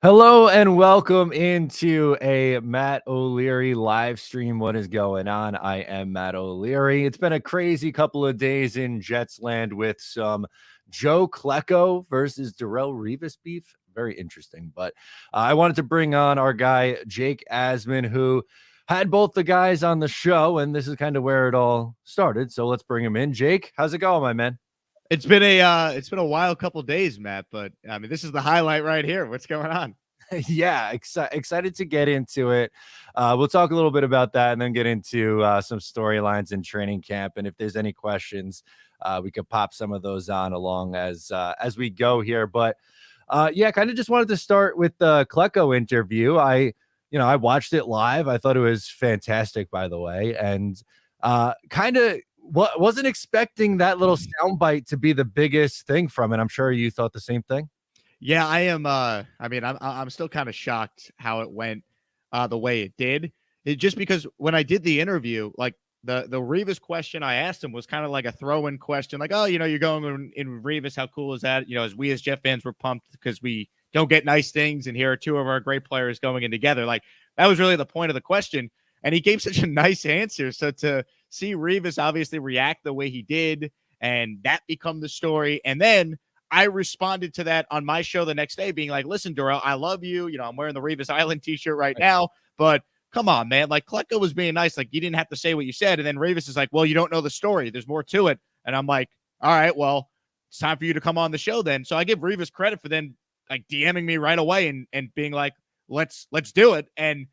Hello and welcome into a Matt O'Leary live stream. What is going on? I am Matt O'Leary. It's been a crazy couple of days in Jets land with some Joe Klecko versus Darrelle Revis beef. Very interesting. But I wanted to bring on our guy, Jake Asman, who had both the guys on the show, and this is kind of where it all started. So let's bring him in. Jake, how's it going, my man? It's been a wild couple days, Matt, but I mean, this is the highlight right here. What's going on? Yeah, excited to get into it. We'll talk a little bit about that and then get into some storylines in training camp. And if there's any questions, we could pop some of those on along as we go here. But yeah, kind of just wanted to start with the Klecko interview. I watched it live. I thought it was fantastic, by the way, and kind of wasn't expecting that little soundbite to be the biggest thing from it. I'm sure you thought the same thing. Yeah, I am. I'm still kind of shocked how it went the way it did. Just because when I did the interview, like the Revis question I asked him was kind of like a throw-in question, like, oh, you're going in Revis. How cool is that? As we as Jet fans were pumped because we don't get nice things, and here are two of our great players going in together. Like that was really the point of the question, and he gave such a nice answer. So to see Revis obviously react the way he did, and that become the story, and then I responded to that on my show the next day, being like, listen, Darrelle, I love you. I'm wearing the Revis Island t-shirt right now, but come on, man. Like, Klecko was being nice. Like, you didn't have to say what you said. And then Revis is like, well, you don't know the story. There's more to it. And I'm like, all right, well, it's time for you to come on the show then. So I give Revis credit for then, like, DMing me right away and being like, let's do it. And,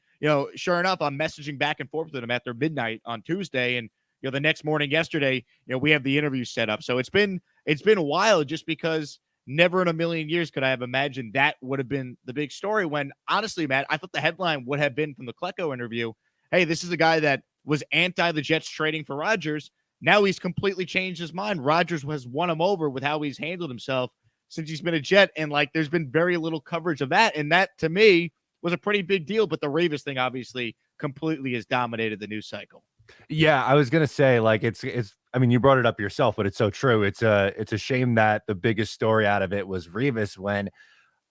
sure enough, I'm messaging back and forth with him after midnight on Tuesday. And, the next morning yesterday, we have the interview set up. So it's been wild just because never in a million years could I have imagined that would have been the big story when, honestly, Matt, I thought the headline would have been from the Klecko interview, hey, this is a guy that was anti the Jets trading for Rodgers. Now he's completely changed his mind. Rodgers has won him over with how he's handled himself since he's been a Jet. And, like, there's been very little coverage of that. And that, to me, was a pretty big deal. But the Revis thing, obviously, completely has dominated the news cycle. Yeah, I was gonna say, like, it's. I mean, you brought it up yourself, but it's so true. It's a shame that the biggest story out of it was Revis when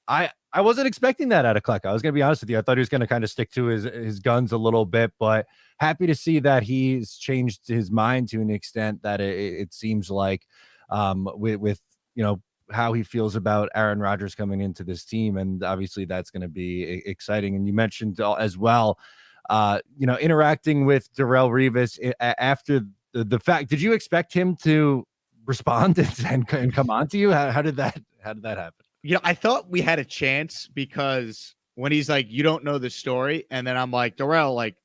I wasn't expecting that out of Klecko. I was gonna be honest with you. I thought he was gonna kind of stick to his guns a little bit, but happy to see that he's changed his mind to an extent that it seems like with how he feels about Aaron Rodgers coming into this team, and obviously that's going to be exciting. And you mentioned as well interacting with Darrelle Revis after the fact. Did you expect him to respond and come on to you? How did that happen? I thought we had a chance because when he's like, you don't know the story. And then I'm like, Darrelle, like,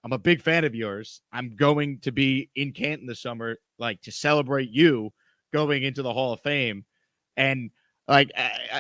I'm a big fan of yours. I'm going to be in Canton this summer, like, to celebrate you going into the Hall of Fame. And like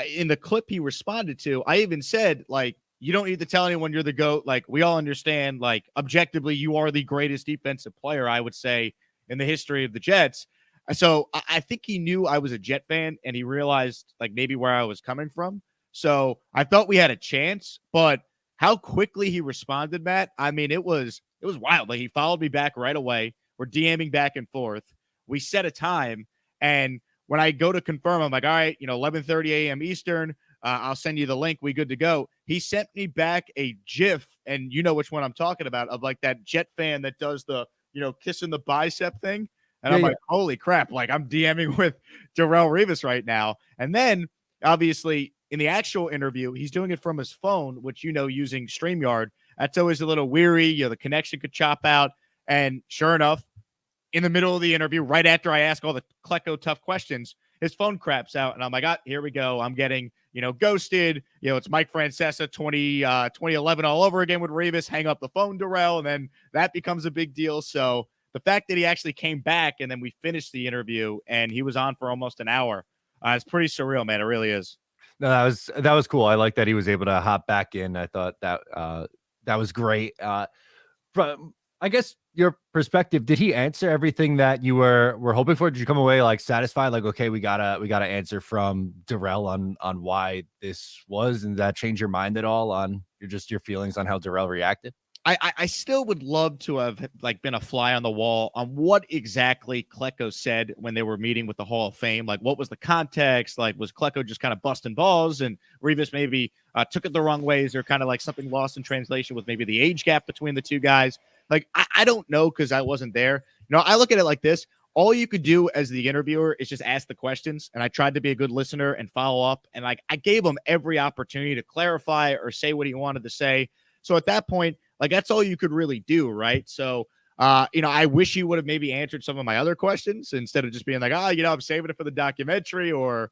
in the clip he responded to, I even said, like, you don't need to tell anyone you're the GOAT. Like, we all understand, like, objectively, you are the greatest defensive player, I would say, in the history of the Jets. So I think he knew I was a Jet fan, and he realized, like, maybe where I was coming from. So I thought we had a chance, but how quickly he responded, Matt, I mean, it was wild. Like, he followed me back right away. We're DMing back and forth. We set a time, and when I go to confirm, I'm like, all right, 11:30 a.m. Eastern. I'll send you the link. We good to go. He sent me back a GIF, and you know which one I'm talking about, of like that Jet fan that does the, kissing the bicep thing. And I'm like, holy crap. Like, I'm DMing with Darrelle Revis right now. And then, obviously, in the actual interview, he's doing it from his phone, which, using StreamYard. That's always a little weary. The connection could chop out. And sure enough, in the middle of the interview, right after I ask all the Klecko tough questions, his phone craps out. And I'm like, here we go. I'm getting, ghosted. It's Mike Francesa 2011 all over again with Revis. Hang up the phone, Darrelle. And then that becomes a big deal. So the fact that he actually came back and then we finished the interview and he was on for almost an hour, it's pretty surreal, man. It really is. No, that was cool. I like that he was able to hop back in. I thought that that was great. From, I guess, your perspective, did he answer everything that you were hoping for? Did you come away like satisfied? Like, okay, we gotta answer from Darrelle on why this was, and did that change your mind at all on your feelings on how Darrelle reacted? I still would love to have like been a fly on the wall on what exactly Klecko said when they were meeting with the Hall of Fame. Like, what was the context? Like, was Klecko just kind of busting balls and Revis maybe took it the wrong ways, or kind of like something lost in translation with maybe the age gap between the two guys? Like, I don't know, because I wasn't there. I look at it like this. All you could do as the interviewer is just ask the questions. And I tried to be a good listener and follow up. And like, I gave him every opportunity to clarify or say what he wanted to say. So at that point, like, that's all you could really do, right? So, I wish you would have maybe answered some of my other questions instead of just being like, I'm saving it for the documentary, or,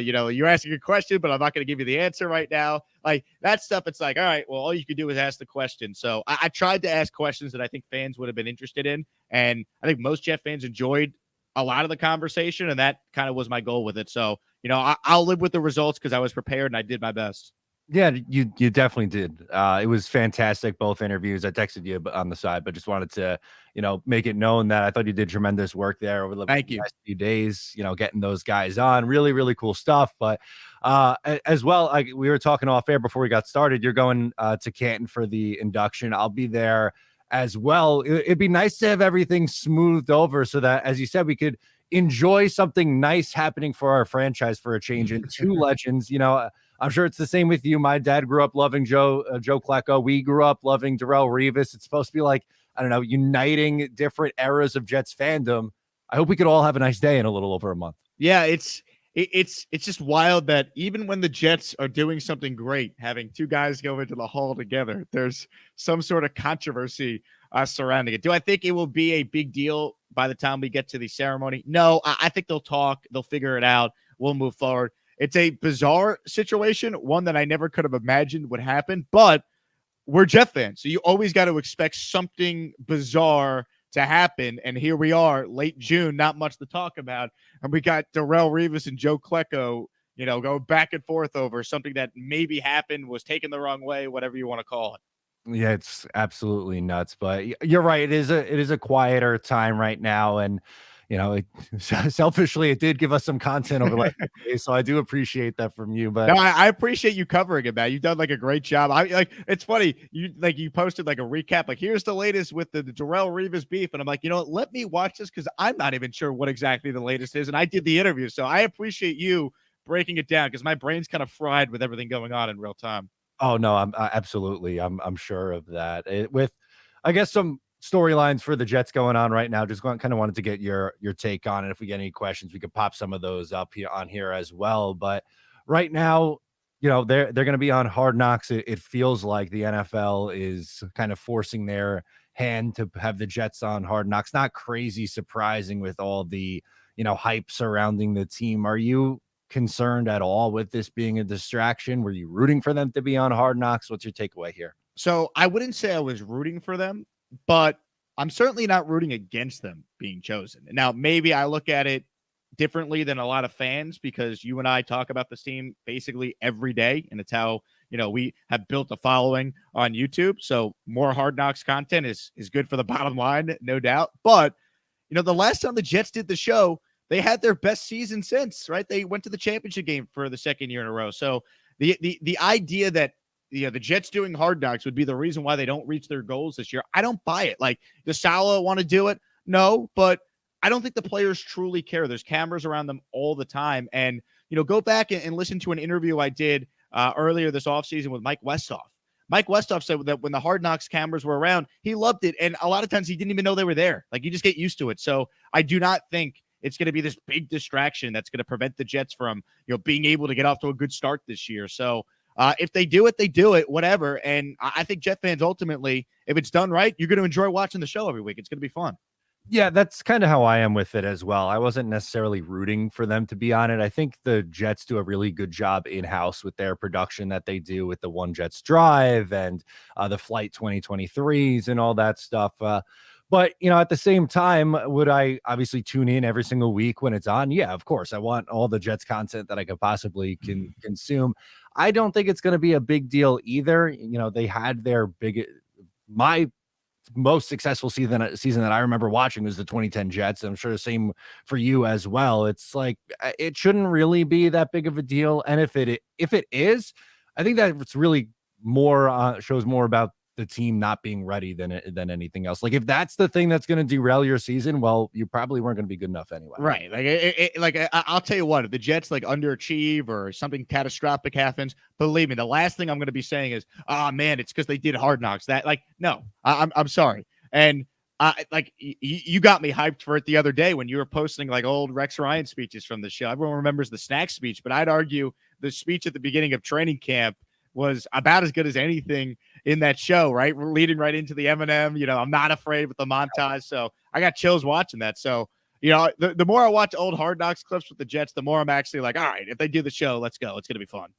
you're asking a question, but I'm not going to give you the answer right now. Like, that stuff, it's like, all right, well, all you could do is ask the question. So I tried to ask questions that I think fans would have been interested in. And I think most Jet fans enjoyed a lot of the conversation, and that kind of was my goal with it. So, I'll live with the results because I was prepared and I did my best. Yeah, you definitely did. It was fantastic, both interviews. I texted you on the side, but just wanted to, make it known that I thought you did tremendous work there over the Thank you. last few days, getting those guys on. Really, really cool stuff. But as well, we were talking off air before we got started. You're going to Canton for the induction. I'll be there as well. It'd be nice to have everything smoothed over so that, as you said, we could enjoy something nice happening for our franchise for a change. And two legends, I'm sure it's the same with you. My dad grew up loving Joe Klecko. We grew up loving Darrelle Revis. It's supposed to be like, I don't know, uniting different eras of Jets fandom. I hope we could all have a nice day in a little over a month. Yeah, it's just wild that even when the Jets are doing something great, having two guys go into the Hall together, there's some sort of controversy surrounding it. Do I think it will be a big deal by the time we get to the ceremony? No, I think they'll talk. They'll figure it out. We'll move forward. It's a bizarre situation, one that I never could have imagined would happen, but we're Jet fans, so you always got to expect something bizarre to happen. And here we are, late June, not much to talk about. And we got Darrelle Revis and Joe Klecko, go back and forth over something that maybe happened, was taken the wrong way, whatever you want to call it. Yeah, it's absolutely nuts, but you're right. It is a quieter time right now, and selfishly, it did give us some content over the last couple days, so I do appreciate that from you. But no, I appreciate you covering it, man. You've done like a great job. It's funny. You posted like a recap, like, here's the latest with the Darrelle Revis beef, and I'm like, let me watch this because I'm not even sure what exactly the latest is, and I did the interview, so I appreciate you breaking it down because my brain's kind of fried with everything going on in real time. oh no, I'm absolutely, I'm sure of that. With, I guess, some storylines for the Jets going on right now. Just kind of wanted to get your take on it. If we get any questions, we could pop some of those up here on here as well. But right now, they're going to be on Hard Knocks. It feels like the NFL is kind of forcing their hand to have the Jets on Hard Knocks. Not crazy surprising with all the hype surrounding the team. Are you concerned at all with this being a distraction? Were you rooting for them to be on Hard Knocks? What's your takeaway here? So I wouldn't say I was rooting for them, but I'm certainly not rooting against them being chosen. Now, maybe I look at it differently than a lot of fans because you and I talk about this team basically every day, and it's how we have built a following on YouTube. So more Hard Knocks content is good for the bottom line, no doubt. But the last time the Jets did the show, they had their best season since, right? They went to the championship game for the second year in a row. So the idea that the Jets doing Hard Knocks would be the reason why they don't reach their goals this year, I don't buy it. Like, does Salah want to do it? No, but I don't think the players truly care. There's cameras around them all the time. And, go back and listen to an interview I did earlier this offseason with Mike Westhoff. Mike Westhoff said that when the Hard Knocks cameras were around, he loved it. And a lot of times he didn't even know they were there. Like, you just get used to it. So I do not think it's going to be this big distraction that's going to prevent the Jets from, being able to get off to a good start this year. So if they do it, they do it, whatever. And I think Jet fans, ultimately, if it's done right, you're going to enjoy watching the show every week. It's going to be fun. Yeah, that's kind of how I am with it as well. I wasn't necessarily rooting for them to be on it. I think the Jets do a really good job in-house with their production that they do with the One Jets Drive and the Flight 2023s and all that stuff. But, at the same time, would I obviously tune in every single week when it's on? Yeah, of course. I want all the Jets content that I could possibly consume. I don't think it's going to be a big deal either. They had my most successful season that I remember watching was the 2010 Jets. I'm sure the same for you as well. It's like, it shouldn't really be that big of a deal. And if it is, I think that it's really more shows more about the team not being ready than anything else. Like if that's the thing that's going to derail your season, well, you probably weren't going to be good enough anyway. Right. I'll tell you what, if the Jets like underachieve or something catastrophic happens, believe me, the last thing I'm going to be saying is, oh man, it's because they did Hard Knocks. That like, no, I'm sorry. And you got me hyped for it the other day when you were posting like old Rex Ryan speeches from the show. Everyone remembers the snack speech, but I'd argue the speech at the beginning of training camp was about as good as anything in that show, right? We're leading right into the Eminem, I'm not afraid with the montage. So I got chills watching that. So, the more I watch old Hard Knocks clips with the Jets, the more I'm actually like, all right, if they do the show, let's go. It's going to be fun.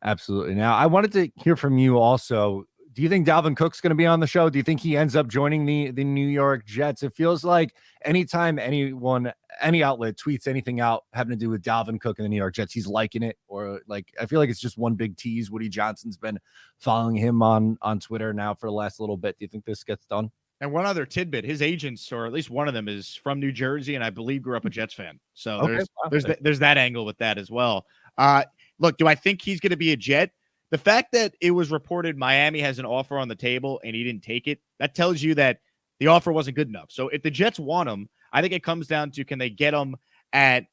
Absolutely. Now, I wanted to hear from you also. Do you think Dalvin Cook's going to be on the show? Do you think he ends up joining the New York Jets? It feels like anytime any outlet tweets anything out having to do with Dalvin Cook and the New York Jets, he's liking it. Or like, I feel like it's just one big tease. Woody Johnson's been following him on Twitter now for the last little bit. Do you think this gets done? And one other tidbit, his agents, or at least one of them, is from New Jersey, and I believe grew up a Jets fan. So there's that angle with that as well. Look, do I think he's going to be a Jet? The fact that it was reported Miami has an offer on the table and he didn't take it, that tells you that the offer wasn't good enough. So if the Jets want him, I think it comes down to, can they get him at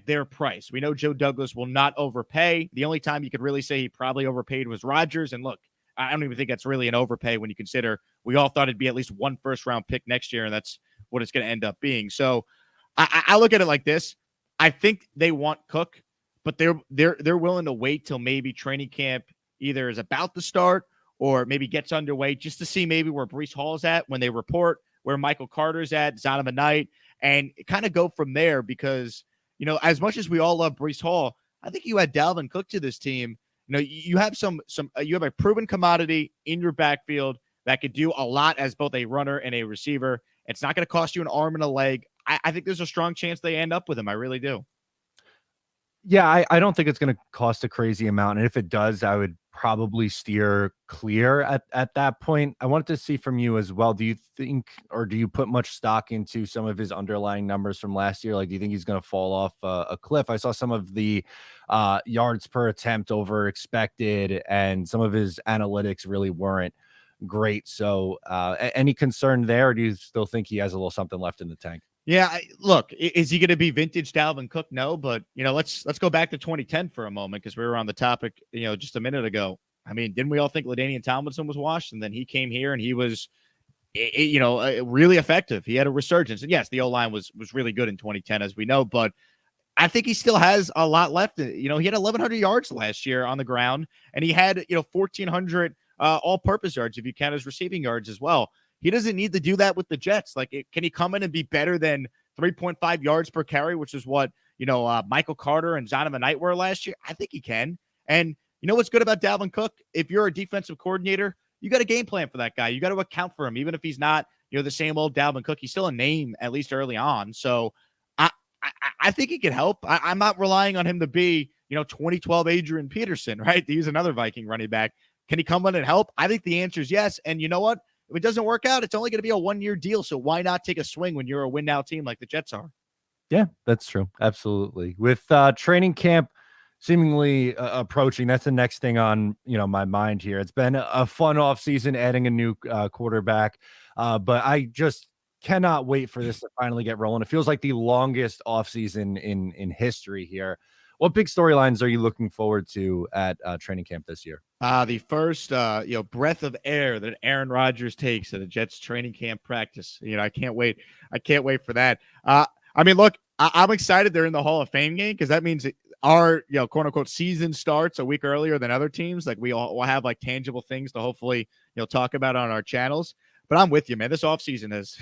their price? We know Joe Douglas will not overpay. The only time you could really say he probably overpaid was Rodgers. And look, I don't even think that's really an overpay when you consider we all thought it'd be at least one first-round pick next year, and that's what it's going to end up being. So I look at it like this. I think they want Cook, but they're willing to wait till maybe training camp either is about to start or maybe gets underway just to see maybe where Breece Hall's at when they report, where Michael Carter's at, Zonovan Knight, and kind of go from there because, as much as we all love Breece Hall, I think you add Dalvin Cook to this team. You have you have a proven commodity in your backfield that could do a lot as both a runner and a receiver. It's not going to cost you an arm and a leg. I think there's a strong chance they end up with him. I really do. Yeah, I don't think it's going to cost a crazy amount. And if it does, I would probably steer clear at that point. I wanted to see from you as well. Do you think, or do you put much stock into some of his underlying numbers from last year? Like, do you think he's going to fall off a cliff? I saw some of the yards per attempt over expected, and some of his analytics really weren't great. So any concern there, or do you still think he has a little something left in the tank? Yeah, look, is he going to be vintage Dalvin Cook? No, but let's go back to 2010 for a moment because we were on the topic, just a minute ago. I mean, didn't we all think LaDainian Tomlinson was washed? And then he came here and he was, really effective. He had a resurgence, and yes, the O-line was really good in 2010, as we know. But I think he still has a lot left. He had 1,100 yards last year on the ground, and he had 1,400 all-purpose yards if you count his receiving yards as well. He doesn't need to do that with the Jets. Can he come in and be better than 3.5 yards per carry, which is what, Michael Carter and Zonovan Knight were last year? I think he can. And you know what's good about Dalvin Cook? If you're a defensive coordinator, you got a game plan for that guy. You got to account for him. Even if he's not, the same old Dalvin Cook, he's still a name, at least early on. So I think he can help. I'm not relying on him to be, 2012 Adrian Peterson, right? To use another Viking running back. Can he come in and help? I think the answer is yes. And you know what? If it doesn't work out, it's only going to be a one-year deal. So why not take a swing when you're a win-now team like the Jets are? Yeah, that's true. Absolutely. With training camp seemingly approaching, that's the next thing on my mind here. It's been a fun offseason adding a new quarterback, but I just cannot wait for this to finally get rolling. It feels like the longest offseason in history here. What big storylines are you looking forward to at training camp this year? The first, breath of air that Aaron Rodgers takes at a Jets training camp practice. I can't wait. I can't wait for that. Look, I'm excited they're in the Hall of Fame game because that means our, quote unquote season starts a week earlier than other teams. Like we all will have like tangible things to hopefully, talk about on our channels. But I'm with you, man. This offseason is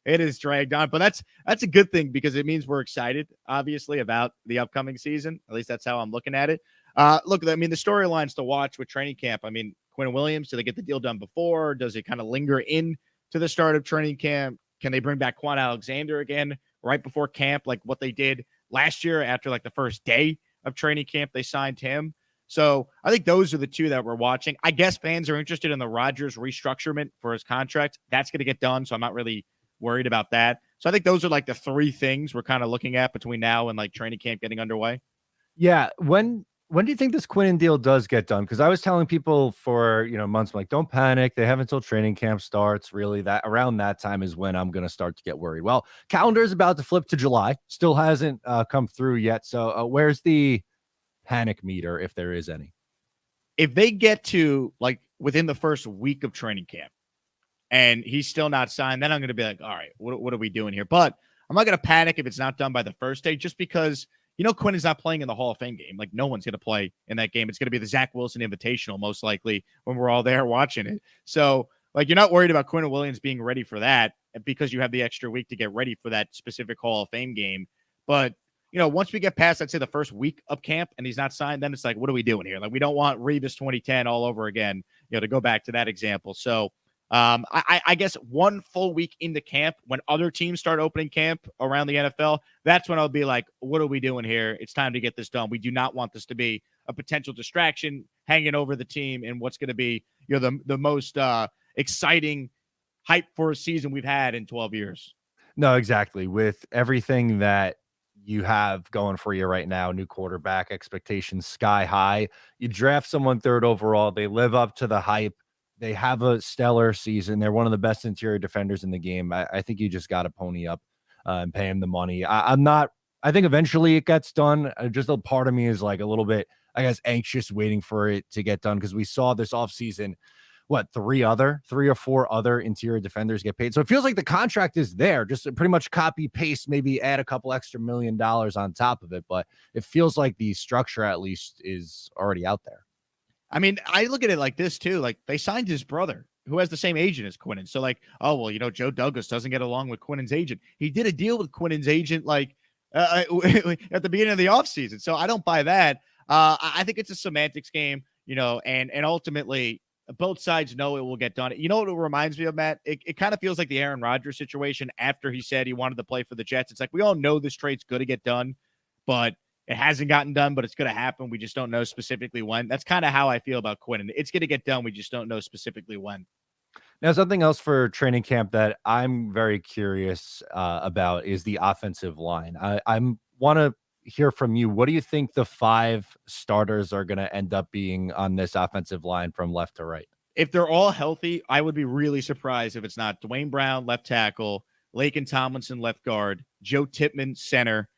it is dragged on, but that's a good thing because it means we're excited, obviously, about the upcoming season. At least that's how I'm looking at it. Look, the storylines to watch with training camp. Quinn Williams, do they get the deal done before? Does it kind of linger in to the start of training camp? Can they bring back Quan Alexander again right before camp, like what they did last year after like the first day of training camp? They signed him. So I think those are the two that we're watching. I guess fans are interested in the Rodgers restructurement for his contract. That's going to get done, so I'm not really worried about that. So I think those are like the three things we're kind of looking at between now and like training camp getting underway. Yeah, when When do you think this Quinnen deal does get done? Because I was telling people for months, I'm like, don't panic. They have until training camp starts. Really, that around that time is when I'm going to start to get worried. Well, calendar is about to flip to July. Still hasn't come through yet. So where's the panic meter, if there is any? If they get to like within the first week of training camp and he's still not signed, then I'm going to be like, all right, what are we doing here? But I'm not going to panic if it's not done by the first day, just because Quinn is not playing in the Hall of Fame game. Like, no one's going to play in that game. It's going to be the Zach Wilson Invitational, most likely, when we're all there watching it. So, like, you're not worried about Quinn Williams being ready for that because you have the extra week to get ready for that specific Hall of Fame game. But, once we get past, I'd say, the first week of camp and he's not signed, then it's like, what are we doing here? Like, we don't want Revis 2010 all over again, to go back to that example. So, I guess one full week into camp, when other teams start opening camp around the NFL, that's when I'll be like, what are we doing here? It's time to get this done. We do not want this to be a potential distraction hanging over the team and what's going to be, the most exciting hype for a season we've had in 12 years. No, exactly. With everything that you have going for you right now, new quarterback, expectations sky high. You draft someone third overall, they live up to the hype. They have a stellar season. They're one of the best interior defenders in the game. I think you just got to pony up and pay him the money. I think eventually it gets done. Just a part of me is like a little bit, I guess, anxious waiting for it to get done because we saw this offseason, three or four other interior defenders get paid. So it feels like the contract is there, just pretty much copy paste, maybe add a couple extra $1 million on top of it. But it feels like the structure at least is already out there. I mean, I look at it like this too. Like, they signed his brother who has the same agent as Quinnen. So like, oh, well, Joe Douglas doesn't get along with Quinnen's agent. He did a deal with Quinnen's agent like at the beginning of the offseason. So I don't buy that. I think it's a semantics game, and ultimately both sides know it will get done. You know what it reminds me of, Matt? It kind of feels like the Aaron Rodgers situation after he said he wanted to play for the Jets. It's like, we all know this trade's going to get done, but it hasn't gotten done, but it's going to happen. We just don't know specifically when. That's kind of how I feel about Quinnen. It's going to get done. We just don't know specifically when. Now, something else for training camp that I'm very curious about is the offensive line. I want to hear from you. What do you think the 5 starters are going to end up being on this offensive line from left to right? If they're all healthy, I would be really surprised if it's not Dwayne Brown, left tackle, Laken Tomlinson, left guard, Joe Tippmann, center,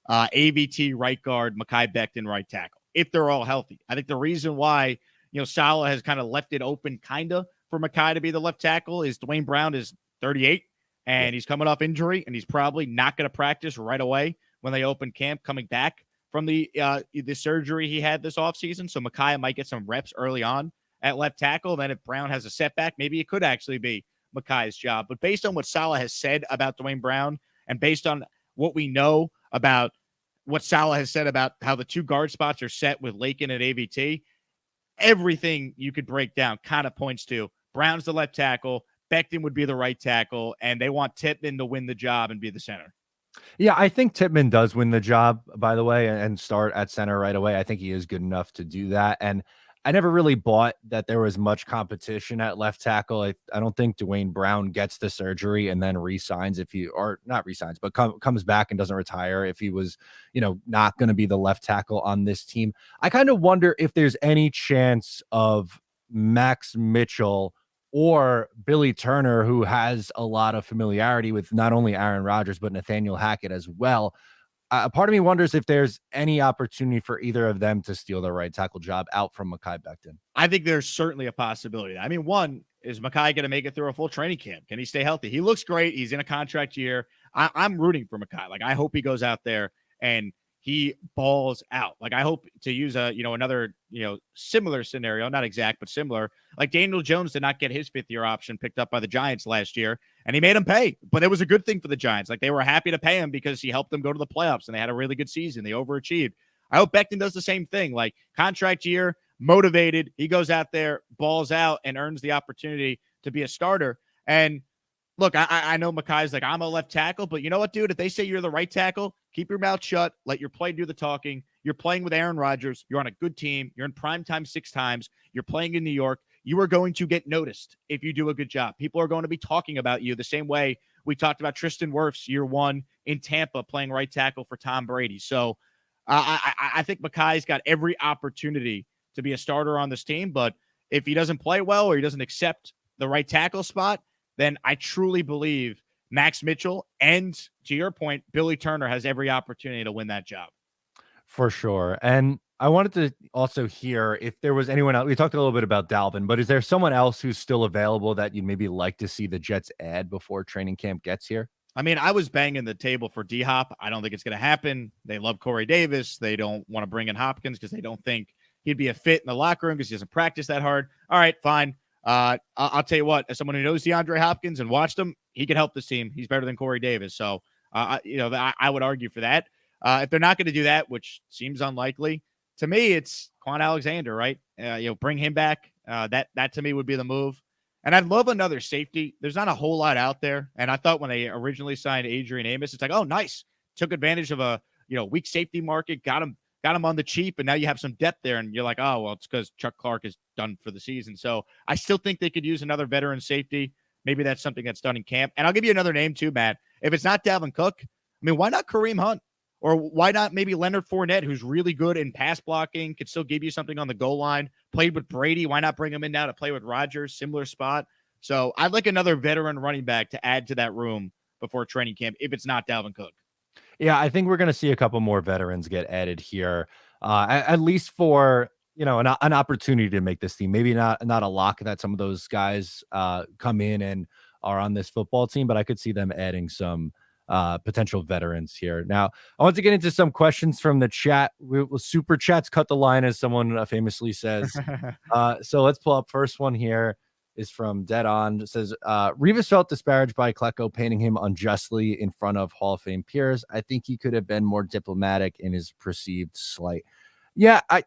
AVT, right guard, Mekhi Becton, right tackle. If they're all healthy. I think the reason why, Saleh has kind of left it open for Mekhi to be the left tackle is Dwayne Brown is 38 and he's coming off injury and he's probably not going to practice right away when they open camp coming back from the surgery he had this offseason. So Mekhi might get some reps early on at left tackle. Then if Brown has a setback, maybe it could actually be Mekhi's job. But based on what Saleh has said about Dwayne Brown and based on what we know about what Saleh has said about how the 2 guard spots are set with Laken and AVT, everything you could break down kind of points to Brown's the left tackle, Becton would be the right tackle, and they want Tippmann to win the job and be the center. Yeah, I think Tippmann does win the job, by the way, and start at center right away. I think he is good enough to do that. And I never really bought that there was much competition at left tackle. I don't think Dwayne Brown gets the surgery and then resigns or not resigns, but comes back and doesn't retire if he was, not going to be the left tackle on this team. I kind of wonder if there's any chance of Max Mitchell or Billy Turner, who has a lot of familiarity with not only Aaron Rodgers, but Nathaniel Hackett as well. Part of me wonders if there's any opportunity for either of them to steal the right tackle job out from Mekhi Becton. I think there's certainly a possibility. I mean, one, is Mekhi going to make it through a full training camp? Can he stay healthy? He looks great. He's in a contract year. I'm rooting for Mekhi. Like, I hope he goes out there and he balls out. Like, I hope, to use another, similar scenario, not exact, but similar. Like, Daniel Jones did not get his 5th-year option picked up by the Giants last year, and he made him pay. But it was a good thing for the Giants. Like, they were happy to pay him because he helped them go to the playoffs, and they had a really good season. They overachieved. I hope Becton does the same thing. Like, contract year, motivated. He goes out there, balls out, and earns the opportunity to be a starter. And look, I know Mekhi's like, I'm a left tackle, but you know what, dude? If they say you're the right tackle, keep your mouth shut. Let your play do the talking. You're playing with Aaron Rodgers. You're on a good team. You're in prime time 6 times. You're playing in New York. You are going to get noticed if you do a good job. People are going to be talking about you the same way we talked about Tristan Wirfs year 1 in Tampa playing right tackle for Tom Brady. So I think Makai's got every opportunity to be a starter on this team, but if he doesn't play well or he doesn't accept the right tackle spot, then I truly believe Max Mitchell and, to your point, Billy Turner has every opportunity to win that job. For sure. And I wanted to also hear if there was anyone else. We talked a little bit about Dalvin, but is there someone else who's still available that you'd maybe like to see the Jets add before training camp gets here? I mean, I was banging the table for D-Hop. I don't think it's going to happen. They love Corey Davis. They don't want to bring in Hopkins because they don't think he'd be a fit in the locker room because he doesn't practice that hard. All right, fine. I'll tell you what, as someone who knows DeAndre Hopkins and watched him, he could help this team. He's better than Corey Davis. So, I would argue for that. If they're not going to do that, which seems unlikely, to me, it's Quan Alexander, right? Bring him back. That to me would be the move. And I'd love another safety. There's not a whole lot out there. And I thought when they originally signed Adrian Amos, it's like, oh, nice. Took advantage of a weak safety market, got him on the cheap, and now you have some depth there. And you're like, oh, well, it's because Chuck Clark is done for the season. So I still think they could use another veteran safety. Maybe that's something that's done in camp. And I'll give you another name too, Matt. If it's not Dalvin Cook, I mean, why not Kareem Hunt? Or why not maybe Leonard Fournette, who's really good in pass blocking, could still give you something on the goal line, played with Brady. Why not bring him in now to play with Rodgers? Similar spot. So I'd like another veteran running back to add to that room before training camp if it's not Dalvin Cook. Yeah, I think we're going to see a couple more veterans get added here, at least for an opportunity to make this team. Maybe not a lock that some of those guys come in and are on this football team, but I could see them adding some potential veterans here. Now, I want to get into some questions from the chat. Super chats cut the line, as someone famously says. So let's pull up first one here. Is from Dead On. It says, Revis felt disparaged by Klecko, painting him unjustly in front of Hall of Fame peers. I think he could have been more diplomatic in his perceived slight. Yeah, I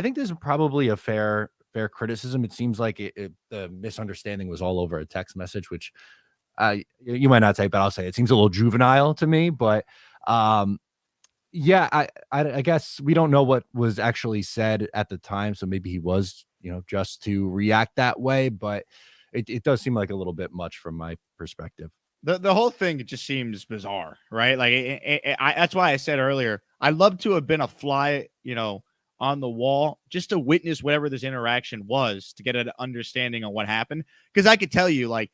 think there's probably a fair criticism. It seems like the misunderstanding was all over a text message, which you might not say, but I'll say it seems a little juvenile to me. But yeah, I guess we don't know what was actually said at the time, so maybe he was just to react that way, but it does seem like a little bit much from my perspective. The whole thing just seems bizarre, right? Like that's why I said earlier, I'd love to have been a fly, on the wall just to witness whatever this interaction was to get an understanding on what happened. Because I could tell you, I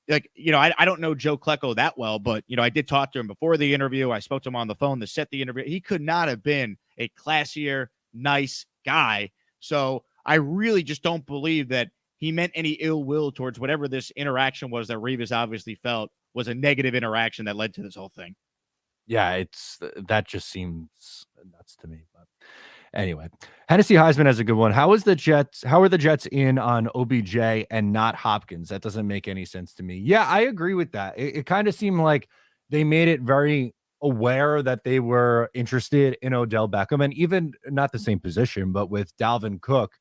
don't know Joe Klecko that well, but I did talk to him before the interview. I spoke to him on the phone to set the interview. He could not have been a classier, nice guy. So I really just don't believe that he meant any ill will towards whatever this interaction was that Revis obviously felt was a negative interaction that led to this whole thing. Yeah, that just seems nuts to me. But anyway, Hennessy Heisman has a good one. How are the Jets in on OBJ and not Hopkins? That doesn't make any sense to me. Yeah, I agree with that. It kind of seemed like they made it very aware that they were interested in Odell Beckham, and even not the same position, but with Dalvin Cook,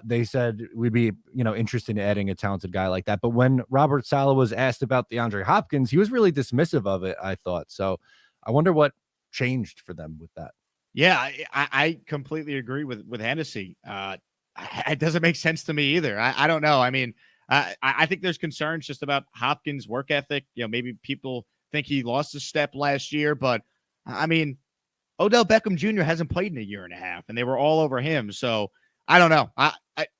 they said we'd be, interested in adding a talented guy like that. But when Robert Saleh was asked about DeAndre Hopkins, he was really dismissive of it, I thought. So I wonder what changed for them with that. Yeah, I completely agree with Hennessy. It doesn't make sense to me either. I don't know. I mean, I think there's concerns just about Hopkins' work ethic. Maybe people think he lost a step last year, but I mean, Odell Beckham Jr. hasn't played in a year and a half, and they were all over him. So I don't know.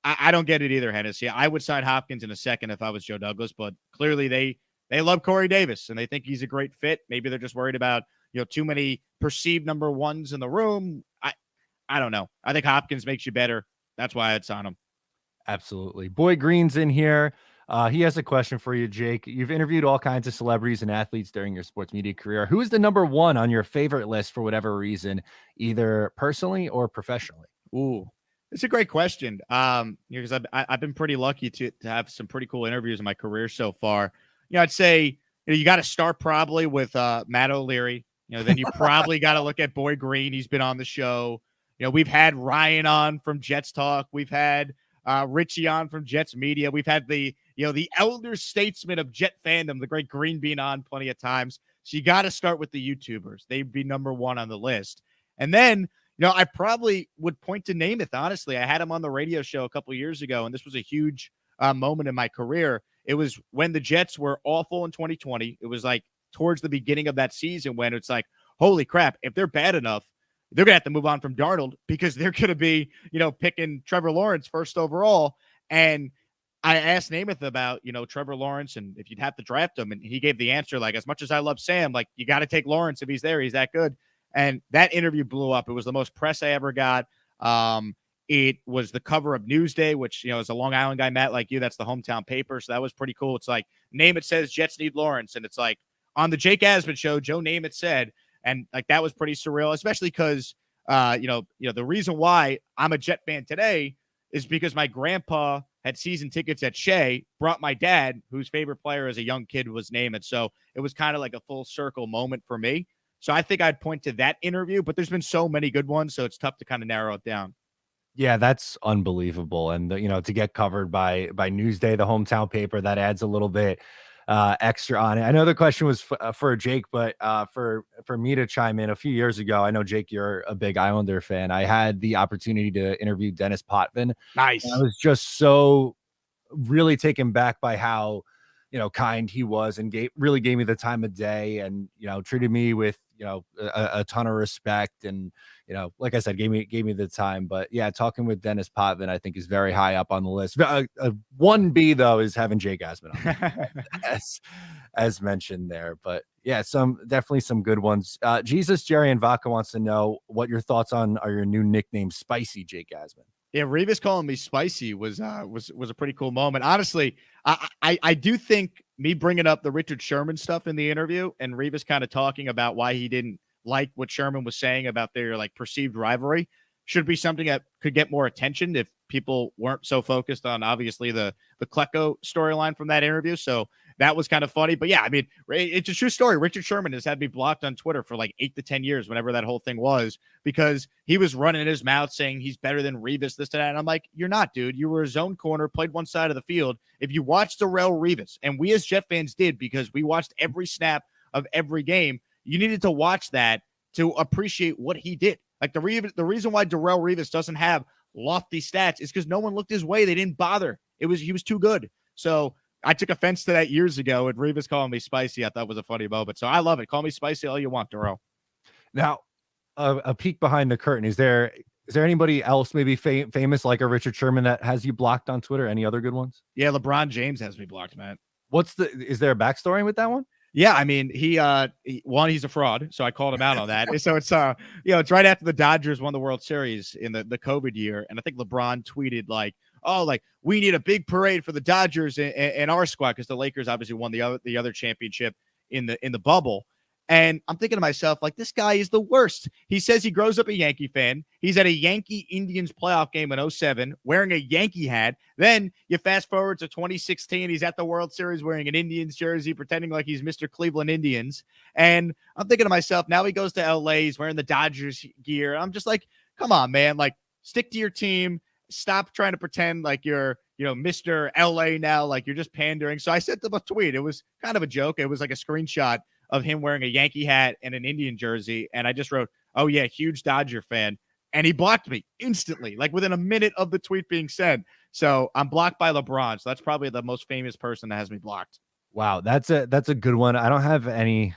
I don't get it either, Hennessy. I would sign Hopkins in a second if I was Joe Douglas, but clearly they love Corey Davis and they think he's a great fit. Maybe they're just worried about too many perceived number ones in the room. I don't know. I think Hopkins makes you better. That's why I'd sign him. Absolutely. Boy Green's in here. He has a question for you, Jake. You've interviewed all kinds of celebrities and athletes during your sports media career. Who is the number one on your favorite list for whatever reason, either personally or professionally? Ooh, it's a great question. Because I've been pretty lucky to have some pretty cool interviews in my career so far. I'd say you got to start probably with Matt O'Leary. Then you probably got to look at Boy Green. He's been on the show. We've had Ryan on from Jets Talk. We've had Richie on from Jets Media. We've had the elder statesman of Jet fandom, the great Green Bean, on plenty of times. So you got to start with the YouTubers. They'd be number one on the list. And then, I probably would point to Namath, honestly. I had him on the radio show a couple of years ago, and this was a huge moment in my career. It was when the Jets were awful in 2020. It was like towards the beginning of that season when it's like, holy crap, if they're bad enough, they're going to have to move on from Darnold because they're going to be, picking Trevor Lawrence first overall. And I asked Namath about, Trevor Lawrence and if you'd have to draft him. And he gave the answer, like, as much as I love Sam, like, you got to take Lawrence if he's there. He's that good. And that interview blew up. It was the most press I ever got. It was the cover of Newsday, which, is a Long Island guy, Matt, like you. That's the hometown paper. So that was pretty cool. It's like, Namath says Jets need Lawrence. And it's like on the Jake Asman show, Joe Namath said, and like that was pretty surreal, especially because, the reason why I'm a Jet fan today is because my grandpa had season tickets at Shea, brought my dad, whose favorite player as a young kid was Namath. So it was kind of like a full circle moment for me. So I think I'd point to that interview, but there's been so many good ones, so it's tough to kind of narrow it down. Yeah, that's unbelievable. And to get covered by Newsday, the hometown paper, that adds a little bit extra on it. I know the question was for Jake, but for me to chime in a few years ago, I know Jake, you're a big Islander fan. I had the opportunity to interview Dennis Potvin. Nice. And I was just so really taken back by how kind he was and really gave me the time of day and treated me with a ton of respect and like I said, gave me the time. But yeah, talking with Dennis Potvin I think is very high up on the list. 1B though is having Jake Asman on as mentioned there. But yeah, definitely some good ones. Jesus Jerry and Vodka wants to know what your thoughts are your new nickname, Spicy Jake Asman. Yeah, Revis calling me spicy was a pretty cool moment. Honestly, I do think me bringing up the Richard Sherman stuff in the interview and Revis kind of talking about why he didn't like what Sherman was saying about their like perceived rivalry should be something that could get more attention if people weren't so focused on obviously the Klecko storyline from that interview. So that was kind of funny. But yeah, I mean, it's a true story. Richard Sherman has had me blocked on Twitter for like 8 to 10 years, whenever that whole thing was, because he was running his mouth saying he's better than Revis, this, and that. And I'm like, you're not, dude. You were a zone corner, played one side of the field. If you watched Darrelle Revis, and we as Jet fans did because we watched every snap of every game, you needed to watch that to appreciate what he did. Like the reason why Darrelle Revis doesn't have lofty stats is because no one looked his way. They didn't bother. He was too good. So I took offense to that years ago, and Revis calling me spicy I thought was a funny moment. So I love it. Call me spicy all you want, Darrelle. Now, a peek behind the curtain. Is there anybody else maybe famous like a Richard Sherman that has you blocked on Twitter? Any other good ones? Yeah, LeBron James has me blocked, man. Is there a backstory with that one? Yeah, I mean, he's a fraud, so I called him out on that. So it's it's right after the Dodgers won the World Series in the COVID year, and I think LeBron tweeted like, "Oh, like we need a big parade for the Dodgers and our squad," because the Lakers obviously won the other championship in the bubble. And I'm thinking to myself, like, this guy is the worst. He says he grows up a Yankee fan. He's at a Yankee Indians playoff game in 2007 wearing a Yankee hat. Then you fast forward to 2016. He's at the World Series wearing an Indians jersey, pretending like he's Mr. Cleveland Indians. And I'm thinking to myself, now he goes to LA. He's wearing the Dodgers gear. I'm just like, come on, man. Like, stick to your team. Stop trying to pretend like you're, Mr. LA now. Like, you're just pandering. So I sent him a tweet. It was kind of a joke. It was like a screenshot of him wearing a Yankee hat and an Indian jersey. And I just wrote, "Oh yeah, huge Dodger fan." And he blocked me instantly, like within a minute of the tweet being sent. So I'm blocked by LeBron. So that's probably the most famous person that has me blocked. Wow. That's a good one. I don't have any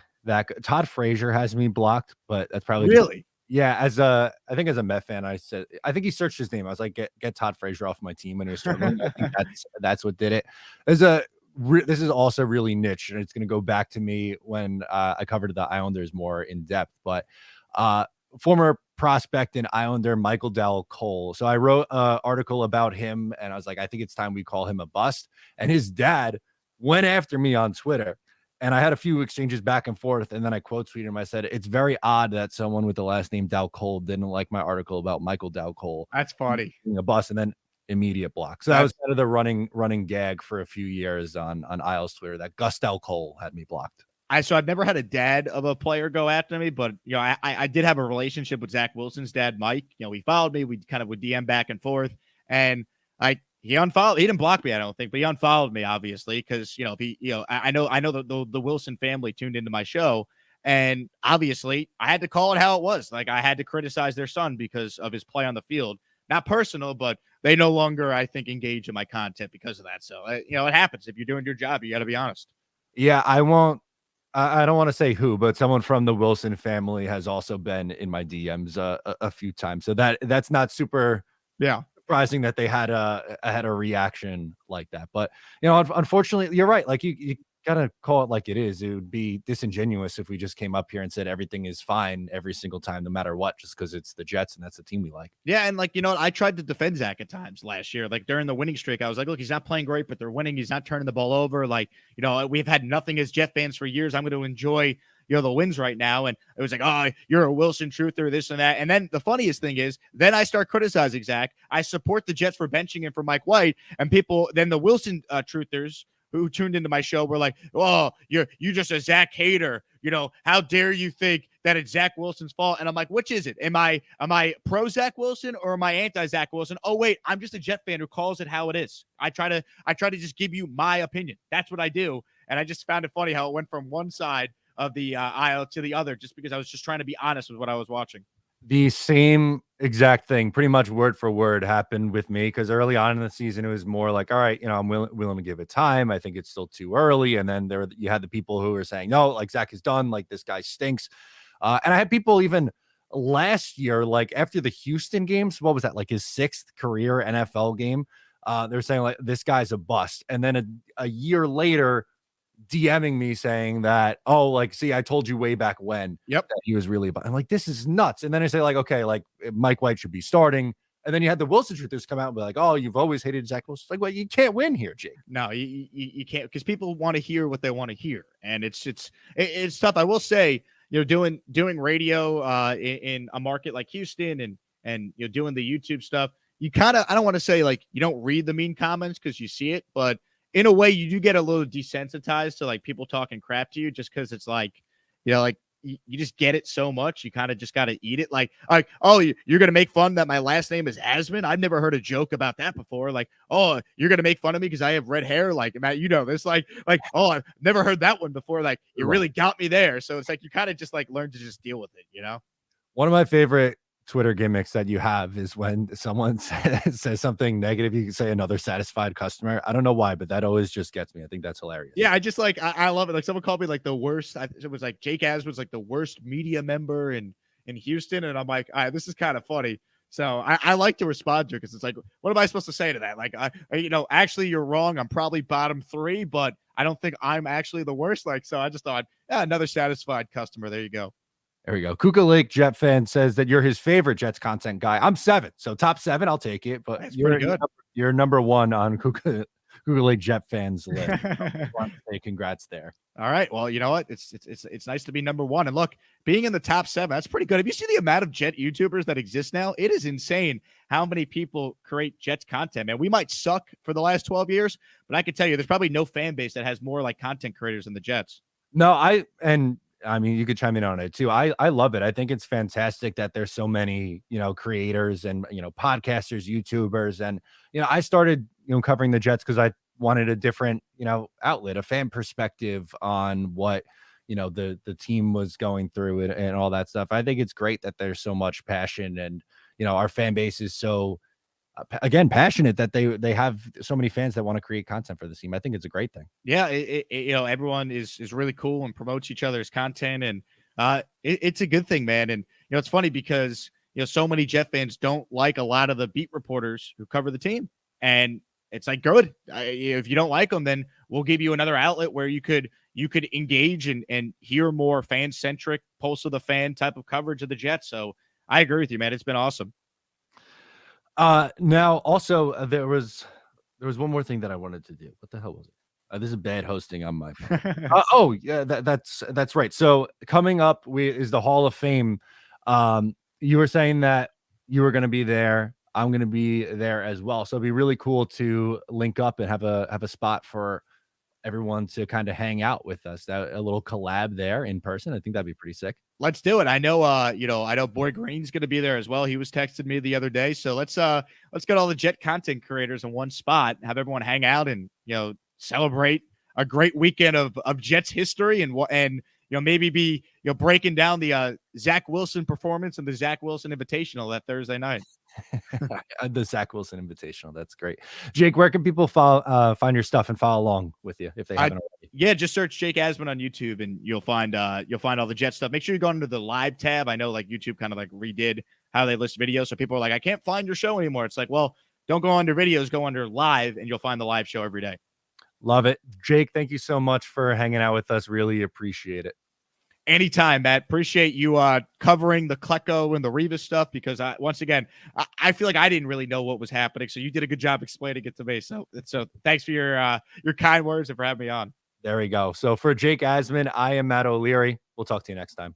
Todd Frazier has me blocked, but that's probably really. Yeah, I think as a Met fan, I think he searched his name. I was like, get Todd Frazier off my team when he was struggling. I think that's what did it. This is also really niche, and it's going to go back to me when I covered the Islanders more in depth. But former prospect and Islander Michael Dell Cole. So I wrote an article about him, and I was like, I think it's time we call him a bust. And his dad went after me on Twitter. And I had a few exchanges back and forth, and then I quote tweeted him. I said, "It's very odd that someone with the last name Dow Cole didn't like my article about Michael Dow Cole. That's funny. Being a bust," and then immediate block. So that was kind of the running gag for a few years on Isles Twitter that Gus Dow Cole had me blocked. So I've never had a dad of a player go after me, but I did have a relationship with Zach Wilson's dad, Mike. He followed me. We kind of would DM back and forth, and he unfollowed. He didn't block me, I don't think, but he unfollowed me, obviously, because I know the Wilson family tuned into my show, and obviously I had to call it how it was. Like, I had to criticize their son because of his play on the field. Not personal, but they no longer, I think, engage in my content because of that. So it happens. If you're doing your job, you got to be honest. Yeah, I won't I don't want to say who, but someone from the Wilson family has also been in my DMs a few times. So that's not super Yeah. surprising that they had a reaction like that. But unfortunately, you're right. Like you gotta call it like it is. It would be disingenuous if we just came up here and said everything is fine every single time, no matter what, just because it's the Jets and that's the team we like. Yeah, and like, I tried to defend Zach at times last year. Like during the winning streak, I was like, look, he's not playing great, but they're winning. He's not turning the ball over. Like, we've had nothing as Jet fans for years. I'm going to enjoy, the wins right now. And it was like, oh, you're a Wilson truther, this and that. And then the funniest thing is, then I start criticizing Zach. I support the Jets for benching him for Mike White, and then the Wilson truthers who tuned into my show were like, oh, you just a Zach hater. How dare you think that it's Zach Wilson's fault? And I'm like, which is it? Am I pro Zach Wilson or am I anti Zach Wilson? Oh, wait, I'm just a Jet fan who calls it how it is. I try to just give you my opinion. That's what I do. And I just found it funny how it went from one side of the aisle to the other, just because I was just trying to be honest with what I was watching. The same exact thing, pretty much word for word, happened with me because early on in the season, it was more like, all right, I'm willing to give it time. I think it's still too early. And then you had the people who were saying, no, like Zach is done. Like this guy stinks. And I had people even last year, like after the Houston games, what was that? Like his 6th career NFL game. They're saying like this guy's a bust. And then a year later, DMing me saying that, oh, like, see, I told you way back when that he was really, I'm like, this is nuts. And then I say like, okay, like Mike White should be starting. And then you had the Wilson truthers come out and be like, oh, you've always hated Zach Wilson. Like, well, you can't win here, Jake. No, you can't, because people want to hear what they want to hear. And it's tough. I will say, doing radio in a market like Houston and doing the YouTube stuff, you kind of, I don't want to say like you don't read the mean comments because you see it, but in a way you do get a little desensitized to like people talking crap to you, just because it's like, like you just get it so much. You kind of just got to eat it. Like, oh, you're going to make fun that my last name is Asman. I've never heard a joke about that before. Like, oh, you're going to make fun of me because I have red hair. Like, Matt, this, like, oh, I've never heard that one before. Like, you really got me there. So it's like, you kind of just like learn to just deal with it, One of my favorite Twitter gimmicks that you have is when someone says something negative, you can say another satisfied customer. I don't know why, but that always just gets me. I think that's hilarious. Yeah, I just like, I love it. Like someone called me like the worst. It was like Jake Asman was like the worst media member in Houston. And I'm like, all right, this is kind of funny. So I like to respond to it because it's like, what am I supposed to say to that? Like, actually you're wrong. I'm probably bottom 3, but I don't think I'm actually the worst. Like, so I just thought, yeah, another satisfied customer. There you go. There we go. Kuka Lake Jet fan says that you're his favorite Jets content guy. I'm 7, so top 7, I'll take it. But that's pretty good. You're number 1 on Kuka Lake Jet fans list. Hey, congrats there. All right. Well, you know what? It's nice to be number 1. And look, being in the top 7, that's pretty good. Have you seen the amount of Jet YouTubers that exist now? It is insane how many people create Jets content, man. We might suck for the last 12 years, but I can tell you there's probably no fan base that has more like content creators than the Jets. No, I mean, you could chime in on it too. I love it. I think it's fantastic that there's so many, creators and, podcasters, YouTubers. And, I started, covering the Jets because I wanted a different, outlet, a fan perspective on what, the team was going through and all that stuff. I think it's great that there's so much passion and, our fan base is so, again, passionate that they have so many fans that want to create content for the team. I think it's a great thing. Yeah, everyone is really cool and promotes each other's content, and it's a good thing, man. And it's funny because so many Jet fans don't like a lot of the beat reporters who cover the team, and it's like, good. If you don't like them, then we'll give you another outlet where you could engage and hear more fan centric, pulse of the fan type of coverage of the Jets. So I agree with you, man. It's been awesome. Now also there was one more thing that I wanted to do. What the hell was it? This is bad hosting on my phone. Oh yeah, that's right. So coming up is the Hall of Fame. You were saying that you were going to be there. I'm going to be there as well. So it'd be really cool to link up and have a spot for everyone to kind of hang out with us. A little collab there in person. I think that'd be pretty sick. Let's do it. I know, I know Boy Green's going to be there as well. He was texting me the other day. So let's get all the Jet content creators in one spot, have everyone hang out and, celebrate a great weekend of Jets history and maybe be, breaking down the Zach Wilson performance and the Zach Wilson Invitational that Thursday night. The Zach Wilson Invitational. That's great. Jake, where can people find your stuff and follow along with you if they haven't already? Yeah, just search Jake Asman on YouTube and you'll find all the Jet stuff. Make sure you go under the live tab. I know like YouTube kind of like redid how they list videos. So people are like, I can't find your show anymore. It's like, well, don't go under videos, go under live, and you'll find the live show every day. Love it. Jake, thank you so much for hanging out with us. Really appreciate it. Anytime, Matt. Appreciate you covering the Klecko and the Revis stuff because once again, I feel like I didn't really know what was happening. So you did a good job explaining it to me. So thanks for your kind words and for having me on. There we go. So for Jake Asman, I am Matt O'Leary. We'll talk to you next time.